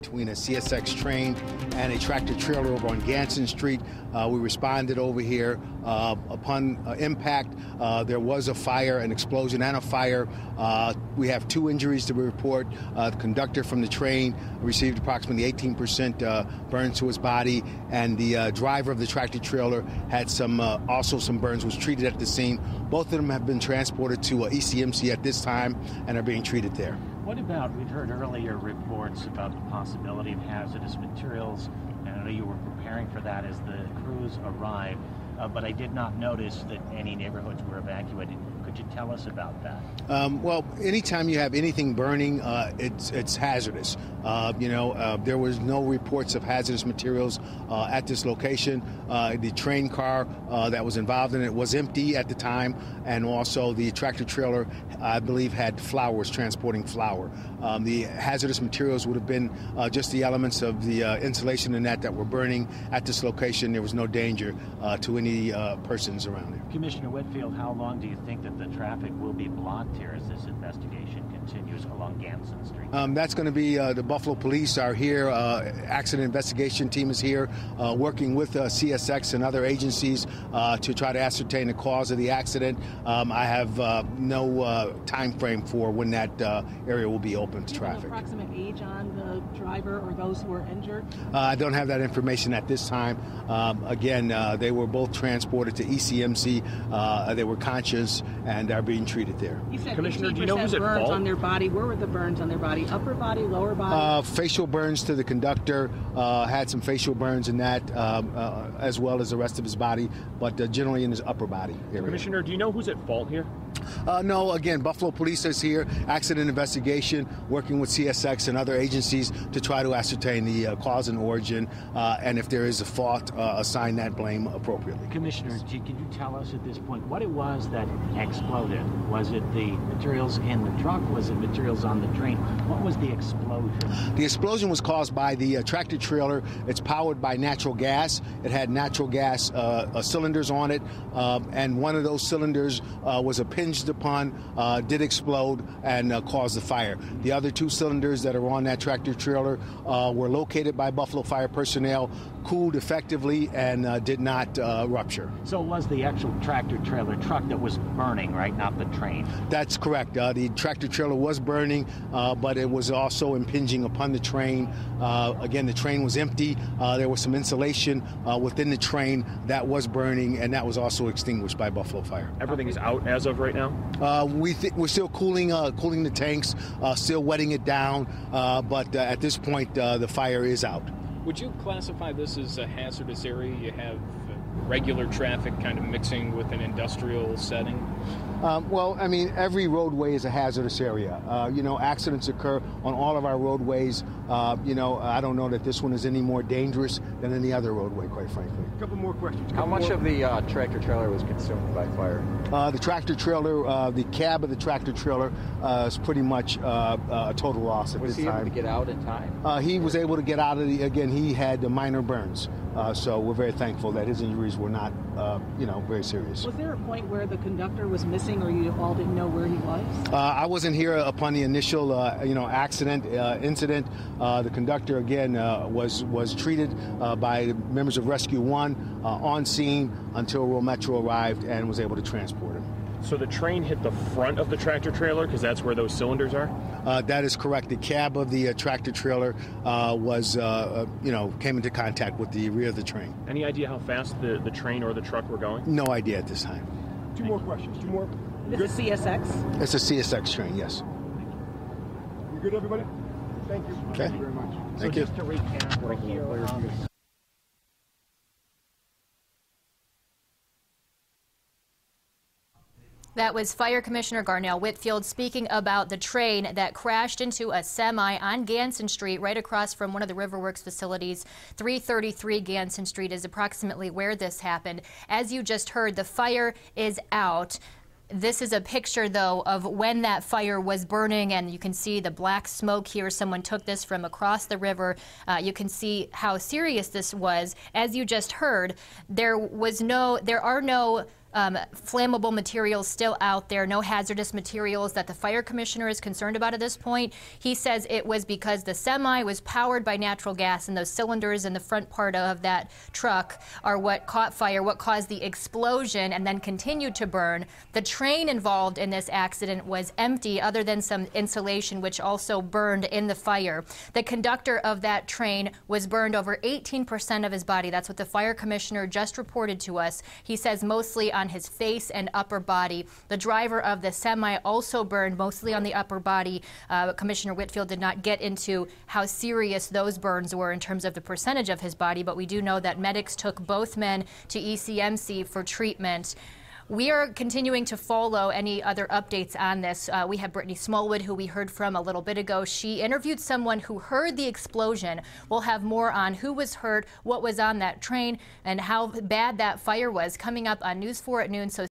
between a CSX train and a tractor trailer over on Ganson Street. We responded over here. Upon impact, there was a fire, an explosion and a fire. We have 2 injuries to report. The conductor from the train received approximately 18% burns to his body, and the driver of the tractor trailer had also some burns, was treated at the scene. Both of them have been transported to ECMC at this time and are being treated there. What about, we've heard earlier reports about the possibility of hazardous materials, and I know you were preparing for that as the crews arrived, but I did not notice that any neighborhoods were evacuated. Could you tell us about that? Well, anytime you have anything burning, it's hazardous. There was no reports of hazardous materials at this location. The train car that was involved in it was empty at the time, and also the tractor trailer, I believe, had flowers, transporting flour. The hazardous materials would have been just the elements of the insulation and that were burning at this location. There was no danger to any persons around there. Commissioner Whitfield, how long do you think that the traffic will be blocked here as this investigation continues along Ganson Street? That's going to be the Buffalo Police are here. Accident investigation team is here working with CSX and other agencies to try to ascertain the cause of the accident. I have no time frame for when that area will be open to traffic. Do you have an approximate age on the driver or those who were injured? I don't have that information at this time. Again, they were both transported to ECMC. They were conscious and are being treated there. You said Commissioner, do you know who's at fault? On their body. Where were the burns on their body? Upper body, lower body? Facial burns to the conductor. Had some facial burns in that, as well as the rest of his body, but generally in his upper body area. Commissioner, do you know who's at fault here? No, again, Buffalo Police is here, accident investigation, working with CSX and other agencies to try to ascertain the cause and origin, and if there is a fault, assign that blame appropriately. Commissioner, can you tell us at this point what it was that exploded? Was it the materials in the truck? Was it materials on the train? What was the explosion? The explosion was caused by the tractor trailer. It's powered by natural gas. It had natural gas cylinders on it, and one of those cylinders was impinged upon, did explode, and caused the fire. The other 2 cylinders that are on that tractor trailer were located by Buffalo Fire personnel, cooled effectively, and did not rupture. So it was the actual tractor trailer truck that was burning, right? Not the train? That's correct. The tractor trailer was burning, but it was also impinging upon the train. Again, the train was empty. There was some insulation within the train that was burning, and that was also extinguished by Buffalo Fire. Everything is out as of right now? We're still cooling the tanks, still wetting it down, but at this point, the fire is out. Would you classify this as a hazardous area? You have regular traffic kind of mixing with an industrial setting? Well, I mean, every roadway is a hazardous area. Accidents occur on all of our roadways. I don't know that this one is any more dangerous than any other roadway, quite frankly. A couple more questions. How much of the tractor trailer was consumed by fire? The tractor trailer, the cab of the tractor trailer is pretty much a total loss at this time. Was he able to get out in time? He was able to get out of again, he had minor burns. So we're very thankful that his injuries were not, very serious. Was there a point where the conductor was missing or you all didn't know where he was? I wasn't here upon the initial, incident. The conductor, again, was treated by members of Rescue 1 on scene until Rural Metro arrived and was able to transport him. So the train hit the front of the tractor trailer because that's where those cylinders are? That is correct. The cab of the tractor trailer came into contact with the rear of the train. Any idea how fast the train or the truck were going? No idea at this time. 2 more questions. 2 more. This is CSX? It's a CSX train, yes. You good, everybody? Thank you. Okay. Thank you very much. Thank you. Just to recap, we're here. That was Fire Commissioner Garnell Whitfield speaking about the train that crashed into a semi on Ganson Street right across from one of the Riverworks facilities. 333 Ganson Street is approximately where this happened. As you just heard, the fire is out. This is a picture, though, of when that fire was burning, and you can see the black smoke here. Someone took this from across the river. You can see how serious this was. As you just heard, there are no flammable materials still out there, no hazardous materials that the fire commissioner is concerned about at this point. He says it was because the semi was powered by natural gas, and those cylinders in the front part of that truck are what caught fire, what caused the explosion and then continued to burn. The train involved in this accident was empty other than some insulation, which also burned in the fire. The conductor of that train was burned over 18% of his body. That's what the fire commissioner just reported to us. He says mostly on his face and upper body. The driver of the semi also burned mostly on the upper body. Commissioner Whitfield did not get into how serious those burns were in terms of the percentage of his body, but we do know that medics took both men to ECMC for treatment. We are continuing to follow any other updates on this. We have Brittany Smallwood, who we heard from a little bit ago. She interviewed someone who heard the explosion. We'll have more on who was hurt, what was on that train, and how bad that fire was coming up on News 4 at noon. So